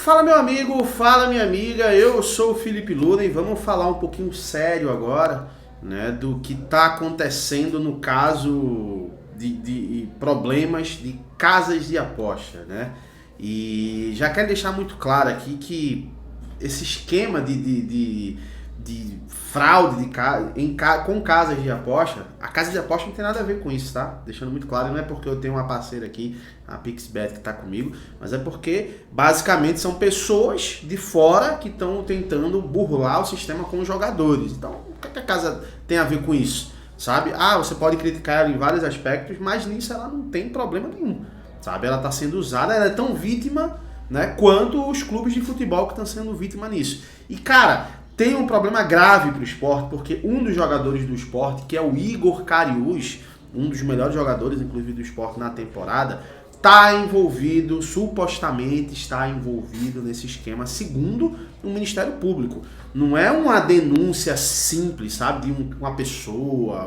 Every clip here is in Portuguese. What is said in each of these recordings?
Fala meu amigo, fala minha amiga, eu sou o Felipe Luna e vamos falar um pouquinho sério agora, né, do que está acontecendo no caso de problemas de casas de aposta, né? E já quero deixar muito claro aqui que esse esquema de fraude com casas de aposta, a casa de aposta não tem nada a ver com isso, tá? Deixando muito claro, não é porque eu tenho uma parceira aqui, a PixBet, que está comigo, mas é porque basicamente são pessoas de fora que estão tentando burlar o sistema com os jogadores. Então, o que a casa tem a ver com isso? Sabe? Você pode criticar ela em vários aspectos, mas nisso ela não tem problema nenhum. Sabe? Ela está sendo usada, ela é tão vítima, né, quanto os clubes de futebol que estão sendo vítima nisso. E cara, tem um problema grave para o esporte, porque um dos jogadores do esporte, que é o Igor Cariús, um dos melhores jogadores, inclusive, do esporte na temporada, supostamente está envolvido nesse esquema, segundo o Ministério Público. Não é uma denúncia simples, sabe, de uma pessoa,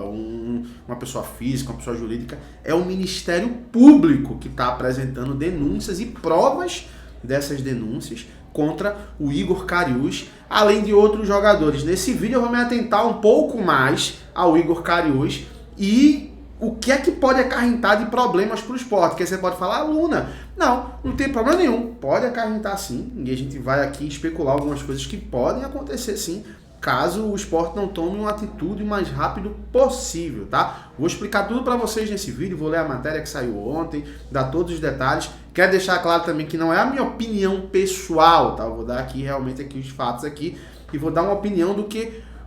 uma pessoa física, uma pessoa jurídica. É o Ministério Público que está apresentando denúncias e provas dessas denúncias contra o Igor Cariús, além de outros jogadores. Nesse vídeo eu vou me atentar um pouco mais ao Igor Cariús e o que é que pode acarretar de problemas para o esporte. Porque você pode falar, Luna, não tem problema nenhum, pode acarretar sim, e a gente vai aqui especular algumas coisas que podem acontecer sim, caso o esporte não tome uma atitude o mais rápido possível, tá? Vou explicar tudo para vocês nesse vídeo, vou ler a matéria que saiu ontem, dar todos os detalhes. Quero deixar claro também que não é a minha opinião pessoal, tá? Eu vou dar aqui realmente os fatos aqui e vou dar uma opinião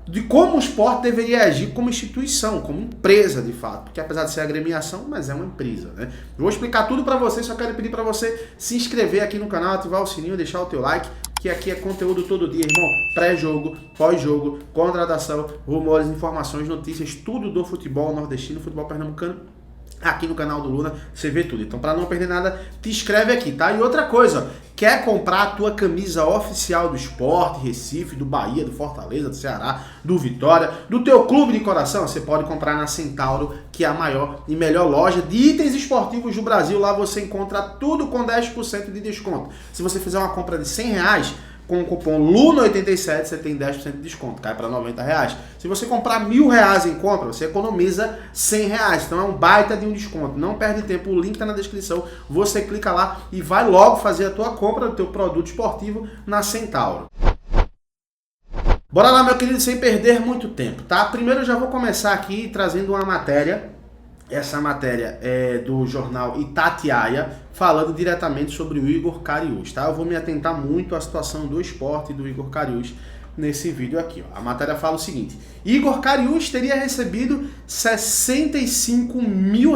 de como o esporte deveria agir como instituição, como empresa de fato, porque apesar de ser agremiação, mas é uma empresa, né? Eu vou explicar tudo para você, só quero pedir para você se inscrever aqui no canal, ativar o sininho, deixar o teu like, que aqui é conteúdo todo dia, irmão. Pré-jogo, pós-jogo, contratação, rumores, informações, notícias, tudo do futebol nordestino, futebol pernambucano. Aqui no canal do Luna, você vê tudo. Então, para não perder nada, te inscreve aqui, tá? E outra coisa, quer comprar a tua camisa oficial do esporte, Recife, do Bahia, do Fortaleza, do Ceará, do Vitória, do teu clube de coração? Você pode comprar na Centauro, que é a maior e melhor loja de itens esportivos do Brasil. Lá você encontra tudo com 10% de desconto. Se você fizer uma compra de R$100, com o cupom LUNA87 você tem 10% de desconto, cai para R$90. Se você comprar R$1.000 em compra, você economiza R$100. Então é um baita de um desconto. Não perde tempo, o link está na descrição. Você clica lá e vai logo fazer a tua compra do teu produto esportivo na Centauro. Bora lá, meu querido, sem perder muito tempo, tá? Primeiro eu já vou começar aqui trazendo uma matéria. Essa matéria é do jornal Itatiaia, falando diretamente sobre o Igor Cariús, tá? Eu vou me atentar muito à situação do esporte e do Igor Cariús nesse vídeo aqui, ó. A matéria fala o seguinte: Igor Cariús teria recebido R$65 mil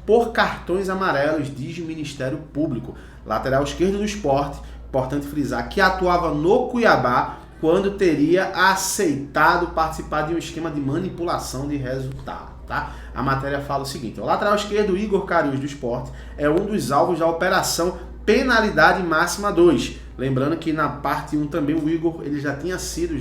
por cartões amarelos, diz o Ministério Público. Lateral esquerdo do esporte, importante frisar, que atuava no Cuiabá quando teria aceitado participar de um esquema de manipulação de resultado. Tá? A matéria fala o seguinte: o lateral esquerdo Igor Cariús do esporte é um dos alvos da operação Penalidade Máxima 2. Lembrando que na parte 1 também o Igor ele já tinha sido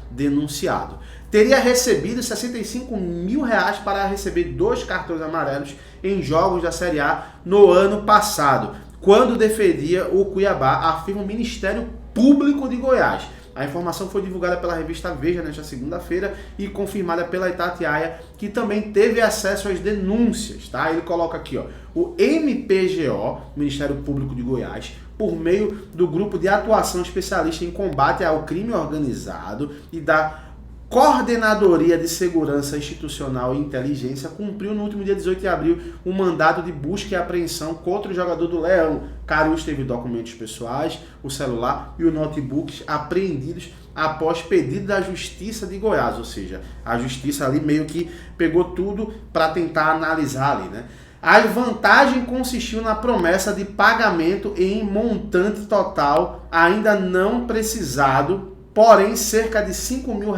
denunciado. Teria recebido R$65 mil para receber 2 cartões amarelos em jogos da Série A no ano passado, quando defendia o Cuiabá, afirma o Ministério Público de Goiás. A informação foi divulgada pela revista Veja nesta segunda-feira e confirmada pela Itatiaia, que também teve acesso às denúncias, tá? Ele coloca aqui, ó, o MPGO, Ministério Público de Goiás, por meio do Grupo de Atuação Especialista em Combate ao Crime Organizado e da Coordenadoria de Segurança Institucional e Inteligência, cumpriu no último dia 18 de abril um mandado de busca e apreensão contra o jogador do Leão. Cariús teve documentos pessoais, o celular e o notebook apreendidos após pedido da Justiça de Goiás, ou seja, a Justiça ali meio que pegou tudo para tentar analisar ali, né? A vantagem consistiu na promessa de pagamento em montante total ainda não precisado, porém cerca de R$5 mil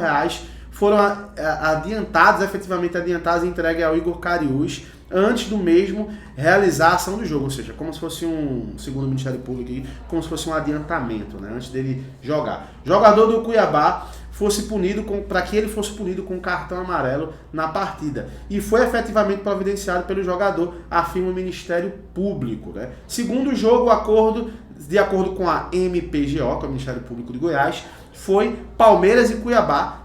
foram efetivamente adiantados e entregues ao Igor Cariús antes do mesmo realizar a ação do jogo, ou seja, como se fosse segundo o Ministério Público, como se fosse um adiantamento, né, antes dele jogar. Jogador do Cuiabá para que ele fosse punido com cartão amarelo na partida. E foi efetivamente providenciado pelo jogador, afirma o Ministério Público, né? Segundo o jogo, o acordo de acordo com a MPGO, que é o Ministério Público de Goiás, foi Palmeiras e Cuiabá,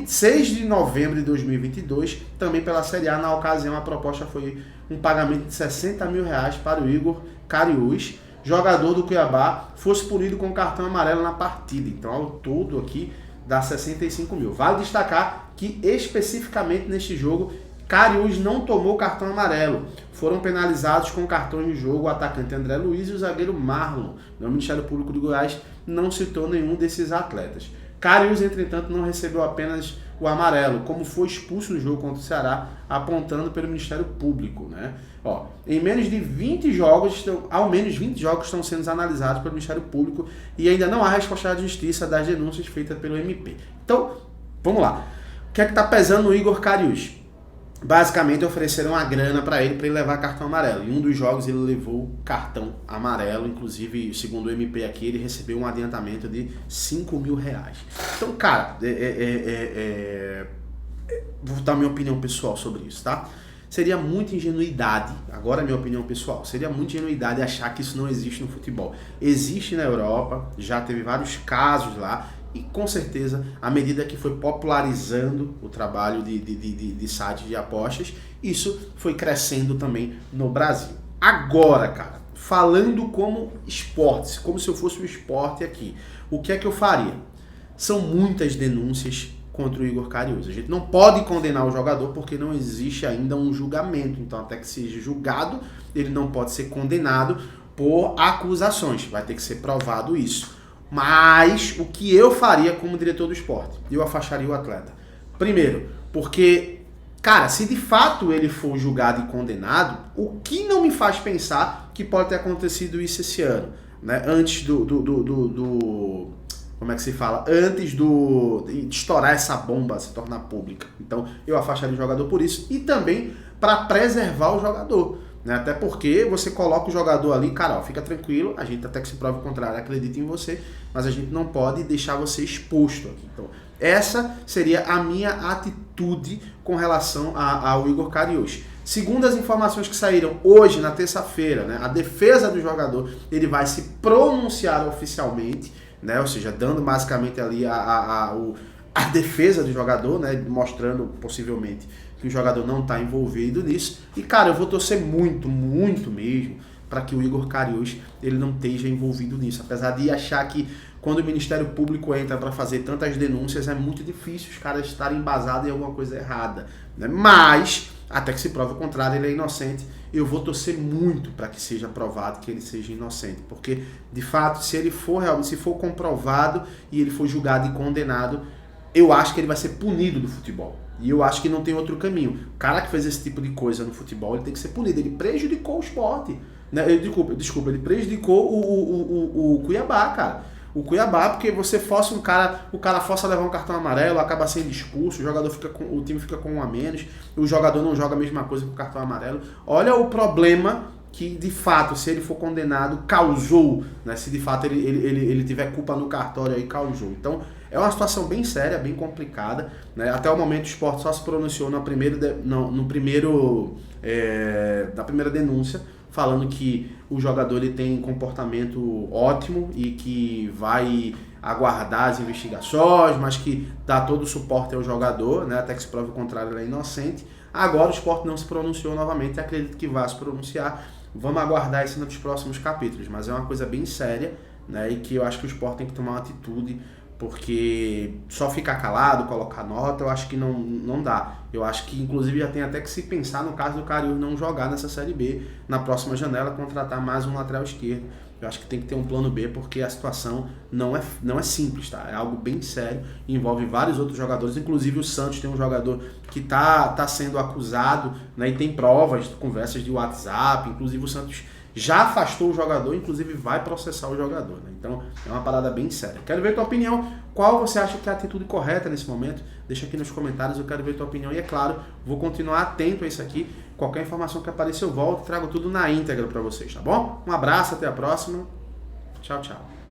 6 de novembro de 2022, também pela Série A. Na ocasião, a proposta foi um pagamento de R$60 mil para o Igor Cariús, jogador do Cuiabá, fosse punido com cartão amarelo na partida. Então, ao todo aqui, dá 65 mil. Vale destacar que, especificamente neste jogo, Cariús não tomou cartão amarelo. Foram penalizados com cartões de jogo o atacante André Luiz e o zagueiro Marlon. O Ministério Público de Goiás não citou nenhum desses atletas. Cariús, entretanto, não recebeu apenas o amarelo, como foi expulso no jogo contra o Ceará, apontando pelo Ministério Público, né? Ó, em menos de 20 jogos, ao menos 20 jogos estão sendo analisados pelo Ministério Público e ainda não há resposta da Justiça das denúncias feitas pelo MP. Então, vamos lá. O que é que está pesando no Igor Cariús? Basicamente ofereceram uma grana para ele levar cartão amarelo. Em um dos jogos ele levou cartão amarelo, inclusive, segundo o MP aqui, ele recebeu um adiantamento de R$5 mil. Então, cara, vou dar minha opinião pessoal sobre isso, tá? Seria muita ingenuidade, agora é minha opinião pessoal, seria muita ingenuidade achar que isso não existe no futebol. Existe na Europa, já teve vários casos lá, e com certeza, à medida que foi popularizando o trabalho de sites de apostas, isso foi crescendo também no Brasil. Agora, cara, falando como esportes, como se eu fosse um esporte aqui, o que é que eu faria? São muitas denúncias contra o Igor Cariús. A gente não pode condenar o jogador porque não existe ainda um julgamento. Então, até que seja julgado, ele não pode ser condenado por acusações. Vai ter que ser provado isso. Mas o que eu faria como diretor do esporte? Eu afastaria o atleta. Primeiro, porque, cara, se de fato ele for julgado e condenado, o que não me faz pensar que pode ter acontecido isso esse ano, né? Antes como é que se fala? Antes de estourar essa bomba, se tornar pública. Então, eu afastaria o jogador por isso e também para preservar o jogador. Né? Até porque você coloca o jogador ali, cara, ó, fica tranquilo, a gente até que se prove o contrário, acredita em você, mas a gente não pode deixar você exposto aqui. Então, essa seria a minha atitude com relação ao Igor Cariús. Segundo as informações que saíram hoje, na terça-feira, né, a defesa do jogador, ele vai se pronunciar oficialmente, né, ou seja, dando basicamente ali a defesa do jogador, né, mostrando possivelmente que o jogador não está envolvido nisso. E, cara, eu vou torcer muito, muito mesmo para que o Igor Cariús ele não esteja envolvido nisso. Apesar de achar que quando o Ministério Público entra para fazer tantas denúncias, é muito difícil os caras estarem embasados em alguma coisa errada. Né? Mas, até que se prove o contrário, ele é inocente. Eu vou torcer muito para que seja provado que ele seja inocente. Porque, de fato, se ele for realmente, se for comprovado e ele for julgado e condenado, eu acho que ele vai ser punido do futebol. E eu acho que não tem outro caminho. O cara que fez esse tipo de coisa no futebol, ele tem que ser punido. Ele prejudicou o esporte. Né? Desculpa, ele prejudicou o Cuiabá, cara. O Cuiabá, porque você força o cara força a levar um cartão amarelo, acaba sendo expulso, o time fica com um a menos, o jogador não joga a mesma coisa com o cartão amarelo. Olha o problema que, de fato, se ele for condenado, causou, né? Se de fato ele tiver culpa no cartório aí, causou. Então, é uma situação bem séria, bem complicada, né? Até o momento o esporte só se pronunciou na primeira denúncia, falando que o jogador ele tem comportamento ótimo e que vai aguardar as investigações, mas que dá todo o suporte ao jogador, né? Até que se prove o contrário, ele é inocente. Agora o esporte não se pronunciou novamente, acredito que vai se pronunciar. Vamos aguardar isso nos próximos capítulos, mas é uma coisa bem séria, né? E que eu acho que o esporte tem que tomar uma atitude, porque só ficar calado, colocar nota, eu acho que não dá. Eu acho que, inclusive, já tem até que se pensar no caso do Cariús não jogar nessa Série B, na próxima janela, contratar mais um lateral esquerdo. Eu acho que tem que ter um plano B, porque a situação não é simples, tá? É algo bem sério, envolve vários outros jogadores, inclusive o Santos tem um jogador que tá sendo acusado, né, e tem provas, conversas de WhatsApp, inclusive o Santos já afastou o jogador, inclusive vai processar o jogador, né? Então é uma parada bem séria. Quero ver tua opinião, qual você acha que é a atitude correta nesse momento? Deixa aqui nos comentários, eu quero ver tua opinião e, é claro, vou continuar atento a isso aqui. Qualquer informação que aparecer eu volto e trago tudo na íntegra para vocês, tá bom? Um abraço, até a próxima. Tchau, tchau.